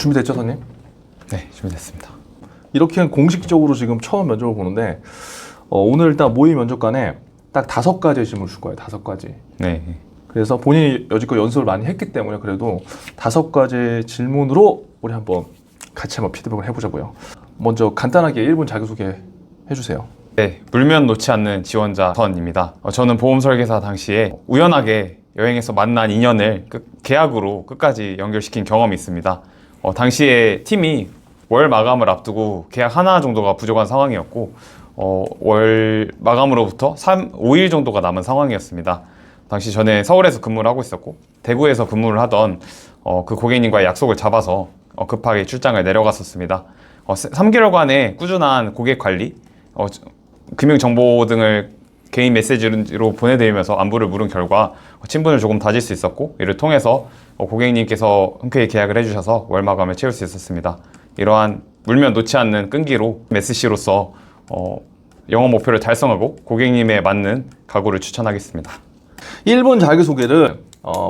준비됐죠, 선님? 네, 준비됐습니다. 이렇게 공식적으로 지금 처음 면접을 보는데 오늘 일단 모의 면접관에 딱 5가지의 질문을 줄 거예요. 5가지. 네. 그래서 본인이 여지껏 연습을 많이 했기 때문에 그래도 5가지의 질문으로 우리 한번 같이 한번 피드백을 해보자고요. 먼저 간단하게 1분 자기소개 해주세요. 네, 물면 놓지 않는 지원자 선입니다. 저는 보험 설계사 당시에 우연하게 여행에서 만난 인연을 계약으로 끝까지 연결시킨 경험이 있습니다. 당시에 팀이 월 마감을 앞두고 계약 하나 정도가 부족한 상황이었고 월 마감으로부터 5일 정도가 남은 상황이었습니다. 당시 전에 서울에서 근무를 하고 있었고 대구에서 근무를 하던 그 고객님과의 약속을 잡아서 급하게 출장을 내려갔었습니다. 3개월간의 꾸준한 고객 관리, 금융정보 등을 개인 메시지로 보내드리면서 안부를 물은 결과 친분을 조금 다질 수 있었고, 이를 통해서 고객님께서 흔쾌히 계약을 해주셔서 월 마감을 채울 수 있었습니다. 이러한 물면 놓지 않는 끈기로 MSC로서 영업 목표를 달성하고 고객님에 맞는 가구를 추천하겠습니다. 1분 자기소개를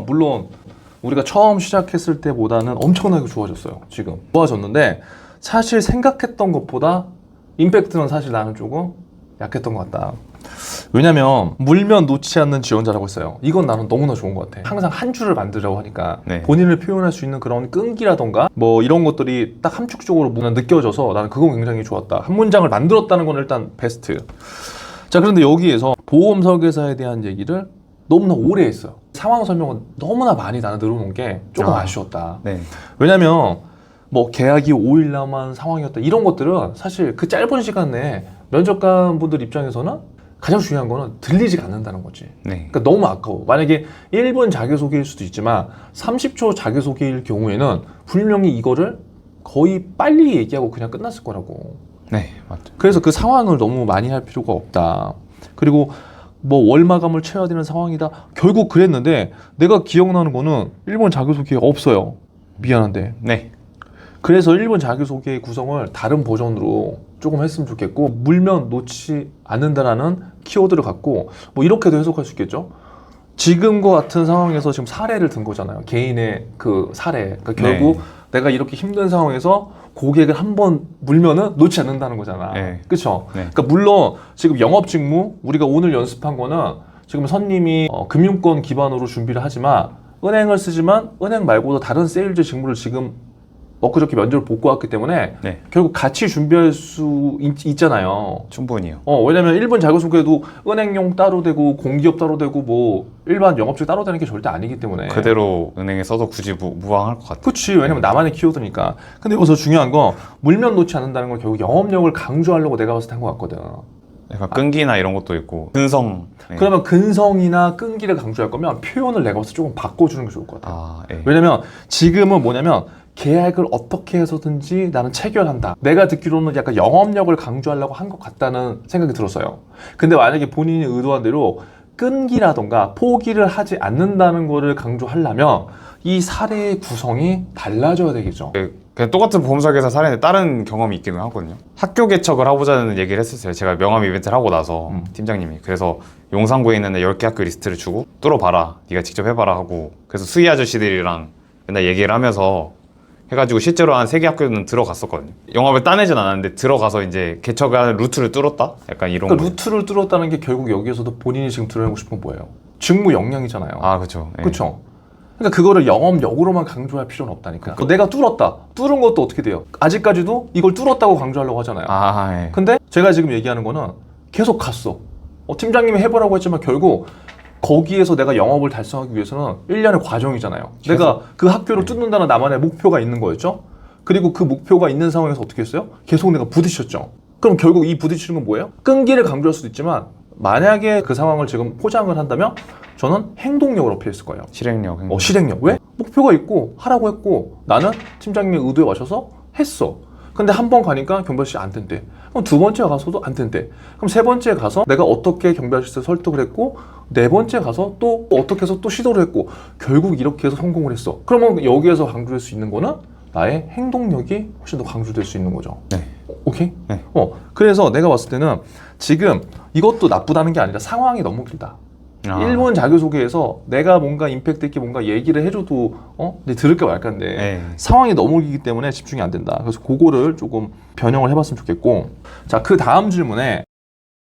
물론 우리가 처음 시작했을 때보다는 엄청나게 좋아졌어요. 지금 좋아졌는데 사실 생각했던 것보다 임팩트는 사실 나는 조금 약했던 것 같다. 왜냐면 물면 놓지 않는 지원자라고 했어요. 이건 나는 너무나 좋은 것 같아. 항상 한 줄을 만들라고 하니까 네. 본인을 표현할 수 있는 그런 끈기라던가 뭐 이런 것들이 딱 함축적으로 느껴져서 나는 그건 굉장히 좋았다. 한 문장을 만들었다는 건 일단 베스트. 자, 그런데 여기에서 보험 설계사에 대한 얘기를 너무나 오래 했어요. 상황 설명은 너무나 많이 나는 들어놓은 게 조금 아쉬웠다. 네. 왜냐면 뭐 계약이 5일 남은 상황이었다 이런 것들은 사실 그 짧은 시간 내에 면접관 분들 입장에서는 가장 중요한 거는 들리지가 않는다는 거지. 네. 그러니까 너무 아까워. 만약에 1분 자기소개일 수도 있지만 30초 자기소개일 경우에는 분명히 이거를 거의 빨리 얘기하고 그냥 끝났을 거라고. 네, 맞죠. 그래서 그 상황을 너무 많이 할 필요가 없다. 그리고 뭐 월 마감을 채워야 되는 상황이다. 결국 그랬는데 내가 기억나는 거는 1분 자기소개 없어요. 미안한데. 네. 그래서 1분 자기소개의 구성을 다른 버전으로 조금 했으면 좋겠고, 물면 놓지 않는다라는 키워드를 갖고 뭐 이렇게도 해석할 수 있겠죠. 지금과 같은 상황에서 지금 사례를 든 거잖아요. 개인의 그 사례. 그러니까 결국 내가 이렇게 힘든 상황에서 고객을 한번 물면은 놓지 않는다는 거잖아. 네. 그렇죠? 네. 그러니까 물론 지금 영업 직무 우리가 오늘 연습한 거는 지금 선님이 금융권 기반으로 준비를 하지만 은행을 쓰지만 은행 말고도 다른 세일즈 직무를 지금 엊그저께 면접을 보고 왔기 때문에 네. 결국 같이 준비할 수 있잖아요. 충분히요. 왜냐면 1분 자기소개도 은행용 따로 되고 공기업 따로 되고 뭐 일반 영업직 따로 되는 게 절대 아니기 때문에 그대로 은행에 써도 굳이 무방할 것 같아요. 그치. 왜냐면 나만의 키워드니까. 근데 여기서 중요한 건 물면 놓지 않는다는 건 결국 영업력을 강조하려고 내가 봤을 때 한 것 같거든. 약간 끈기나 이런 것도 있고 근성. 네. 그러면 근성이나 끈기를 강조할 거면 표현을 내가 봤을 때 조금 바꿔주는 게 좋을 것 같아. 네. 왜냐면 지금은 뭐냐면 계약을 어떻게 해서든지 나는 체결한다. 내가 듣기로는 약간 영업력을 강조하려고 한 것 같다는 생각이 들었어요. 근데 만약에 본인이 의도한 대로 끈기라던가 포기를 하지 않는다는 거를 강조하려면 이 사례의 구성이 달라져야 되겠죠. 그냥 똑같은 보험 설계사 사례인데 다른 경험이 있기는 하거든요. 학교 개척을 하고자는 얘기를 했었어요. 제가 명함 이벤트를 하고 나서 팀장님이. 그래서 용산구에 있는 10개 학교 리스트를 주고 뚫어봐라. 네가 직접 해봐라 하고, 그래서 수희 아저씨들이랑 맨날 얘기를 하면서 해가지고 실제로 한 3개 학교는 들어갔었거든요. 영업을 따내진 않았는데 들어가서 이제 개척하는 루트를 뚫었다? 약간 이런 그러니까 거. 루트를 뚫었다는 게 결국 여기에서도 본인이 지금 드러내고 싶은 건 뭐예요? 직무 역량이잖아요. 그렇죠. 네. 그렇죠. 그러니까 그거를 영업력으로만 강조할 필요는 없다니까. 내가 뚫었다. 뚫은 것도 어떻게 돼요? 아직까지도 이걸 뚫었다고 강조하려고 하잖아요. 네. 근데 제가 지금 얘기하는 거는 계속 갔어. 팀장님이 해보라고 했지만 결국 거기에서 내가 영업을 달성하기 위해서는 1년의 과정이잖아요. 내가 그 학교를 뚫는다는 나만의 목표가 있는 거였죠. 그리고 그 목표가 있는 상황에서 어떻게 했어요? 계속 내가 부딪혔죠. 그럼 결국 이 부딪히는 건 뭐예요? 끈기를 강조할 수도 있지만 만약에 그 상황을 지금 포장을 한다면 저는 행동력을 어필했을 거예요. 실행력. 실행력. 왜? 목표가 있고 하라고 했고 나는 팀장님의 의도에 맞춰서 했어. 근데 한 번 가니까 경비아저씨 안 된대. 그럼 두 번째 가서도 안 된대. 그럼 세 번째 가서 내가 어떻게 경비아저씨를 설득을 했고 네 번째 가서 또 어떻게 해서 또 시도를 했고 결국 이렇게 해서 성공을 했어. 그러면 여기에서 강조할 수 있는 거는 나의 행동력이 훨씬 더 강조될 수 있는 거죠. 네. 오케이? 네. 그래서 내가 봤을 때는 지금 이것도 나쁘다는 게 아니라 상황이 너무 길다. 아. 1분 자기소개에서 내가 뭔가 임팩트 있게 뭔가 얘기를 해줘도 근데 들을까 말까인데 네. 상황이 너무 길기 때문에 집중이 안 된다. 그래서 그거를 조금 변형을 해봤으면 좋겠고 자, 그 다음 질문에